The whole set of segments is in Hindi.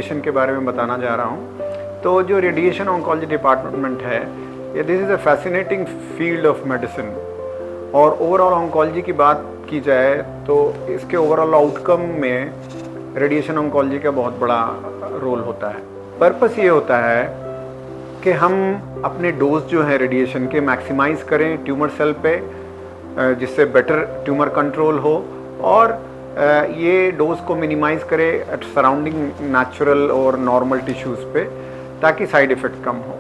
रेडिएशन के बारे में बताना जा रहा हूँ। तो जो रेडिएशन ऑन्कोलॉजी डिपार्टमेंट है, ये this is a fascinating field of medicine. और ओवरऑल ऑन्कोलॉजी की बात की जाए तो इसके ओवरऑल आउटकम में रेडिएशन ऑन्कोलॉजी का बहुत बड़ा रोल होता है। पर्पस ये होता है कि हम अपने डोज जो है रेडिएशन के मैक्सिमाइज़ करें ट्यूमर सेल पे, जिससे बेटर ट्यूमर कंट्रोल हो, और ये डोज को मिनिमाइज़ करे एट सराउंडिंग नेचुरल और नॉर्मल टिश्यूज़ पे, ताकि साइड इफ़ेक्ट कम हो।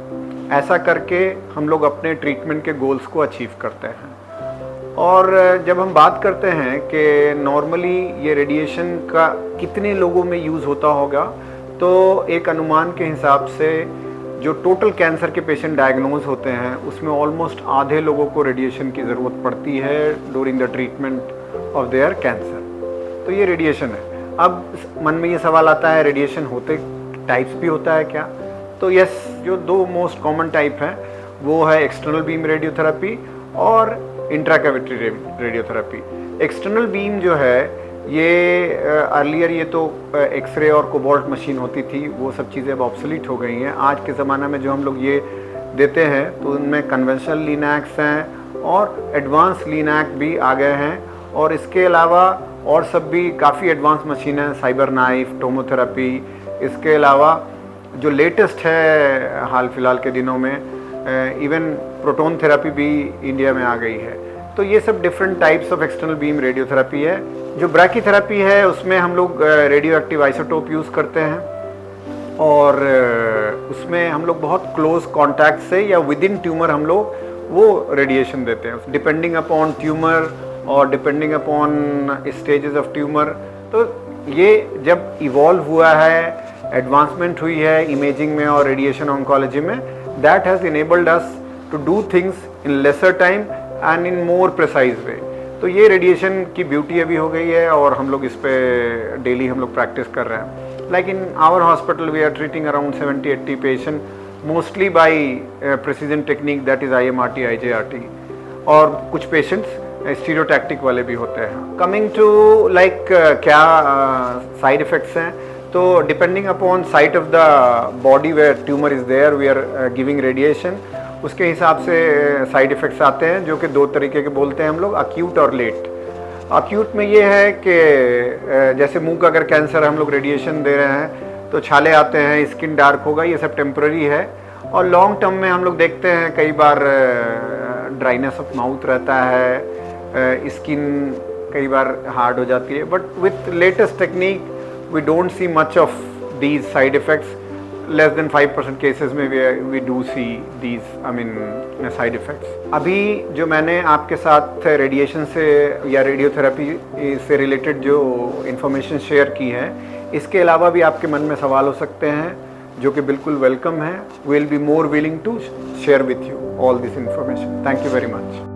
ऐसा करके हम लोग अपने ट्रीटमेंट के गोल्स को अचीव करते हैं। और जब हम बात करते हैं कि नॉर्मली ये रेडिएशन का कितने लोगों में यूज़ होता होगा, तो एक अनुमान के हिसाब से जो टोटल कैंसर के पेशेंट डायग्नोज होते हैं उसमें ऑलमोस्ट आधे लोगों को रेडिएशन की ज़रूरत पड़ती है during the treatment of their cancer. तो ये रेडिएशन है। अब मन में ये सवाल आता है, रेडिएशन होते टाइप्स भी होता है क्या? तो यस, जो दो मोस्ट कॉमन टाइप हैं वो है एक्सटर्नल बीम रेडियोथेरेपी और इंट्राकैविटरी रेडियोथेरेपी। एक्सटर्नल बीम जो है ये अर्लियर ये तो एक्सरे और कोबाल्ट मशीन होती थी, वो सब चीज़ें अब ऑब्सोलीट हो गई हैं। आज के ज़माने में जो हम लोग ये देते हैं तो उनमें कन्वेंशनल लिनैक्स हैं और एडवांस लिनैक भी आ गए हैं, और इसके अलावा और सब भी काफ़ी एडवांस मशीन है, साइबर नाइफ, टोमोथेरेपी। इसके अलावा जो लेटेस्ट है हाल फिलहाल के दिनों में, इवन प्रोटोन थेरेपी भी इंडिया में आ गई है। तो ये सब different types of external beam radiotherapy है। जो ब्रैकीथेरेपी है उसमें हम लोग रेडियो एक्टिव आइसोटोप यूज़ करते हैं, और उसमें हम लोग बहुत क्लोज कॉन्टैक्ट से या विद इन ट्यूमर हम लोग वो रेडिएशन देते हैं, डिपेंडिंग अपॉन ट्यूमर और depending upon stages of tumour. तो ये जब इवॉल्व हुआ है, एडवांसमेंट हुई है इमेजिंग में और रेडिएशन ऑन्कोलॉजी में, that has enabled us to do things in lesser time and in more precise way. तो ये रेडिएशन की ब्यूटी अभी हो गई है, और हम लोग इस पे डेली हम लोग प्रैक्टिस कर रहे हैं। Like in our hospital we are treating around 70-80 patient, mostly by precision technique, that is IMRT, IJRT, और कुछ पेशेंट्स स्टीरियोटैक्टिक वाले भी होते हैं। कमिंग टू लाइक क्या साइड इफ़ेक्ट्स हैं, तो depending upon site of the body where tumour is there we are giving radiation, उसके हिसाब से साइड इफ़ेक्ट्स आते हैं, जो कि दो तरीके के बोलते हैं हम लोग, अक्यूट और लेट। अक्यूट में ये है कि जैसे मुंह का अगर कैंसर हम लोग रेडिएशन दे रहे हैं तो छाले आते हैं, स्किन डार्क होगा, ये सब टेम्पररी है। और लॉन्ग टर्म में हम लोग देखते हैं कई बार ड्राइनेस ऑफ माउथ रहता है, स्किन कई बार हार्ड हो जाती है। But with latest technique we don't see much of these side effects. Less than 5% cases में we do see these side effects. अभी जो मैंने आपके साथ रेडिएशन से या रेडियोथेरेपी से रिलेटेड जो इन्फॉर्मेशन शेयर की है, इसके अलावा भी आपके मन में सवाल हो सकते हैं जो कि बिल्कुल वेलकम है। We will be more willing to share with you all this information. Thank you very much.